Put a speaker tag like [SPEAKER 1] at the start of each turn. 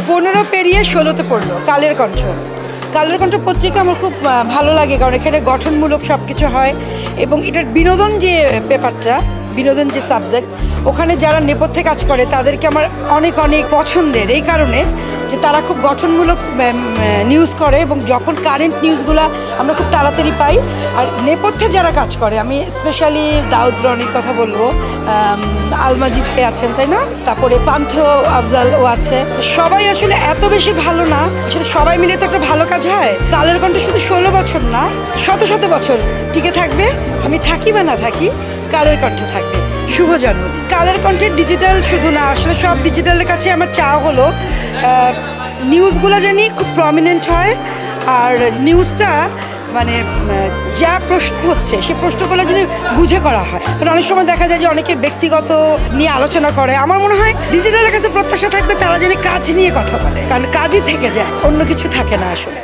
[SPEAKER 1] 15 পেরিয়ে 16তে পড়লো কালের কণ্ঠ। কালের কণ্ঠ পত্রিকা আমার খুব ভালো লাগে, কারণ এখানে গঠনমূলক সব কিছু হয় এবং এটার বিনোদন যে পেপারটা, বিনোদন যে সাবজেক্ট, ওখানে যারা নেপথ্যে কাজ করে তাদেরকে আমার অনেক অনেক পছন্দের, এই কারণে যে তারা খুব গঠনমূলক নিউজ করে এবং যখন কারেন্ট নিউজগুলো আমরা খুব তাড়াতাড়ি পাই। আর নেপথ্যে যারা কাজ করে, আমি স্পেশালি দাউদ রনির কথা বলবো, আলমাজি ভাই আছেন তাই না, তারপরে পান্থেয় আফজাল ও আছে, সবাই আসলে এত বেশি ভালো না, আসলে সবাই মিলে তো একটা ভালো কাজ হয়। কালের কণ্ঠ শুধু 16 বছর না, শত শত বছর টিকে থাকবে। আমি থাকি বা না থাকি, কালের কণ্ঠ থাকবে। শুভ জন্মদিন। কালের কণ্ঠের ডিজিটাল শুধু না, আসলে সব ডিজিটালের কাছে আমার চাওয়া হলো নিউজগুলো জানি খুব প্রমিনেন্ট হয়, আর নিউজটা মানে যা প্রশ্ন হচ্ছে সেই প্রশ্নগুলো যদি বুঝে করা হয়। কারণ অনেক সময় দেখা যায় যে অনেকের ব্যক্তিগত নিয়ে আলোচনা করে। আমার মনে হয় ডিজিটালের কাছে প্রত্যাশা থাকবে তারা যেন কাজ নিয়ে কথা বলে, কারণ কাজই থেকে যায়, অন্য কিছু থাকে না আসলে।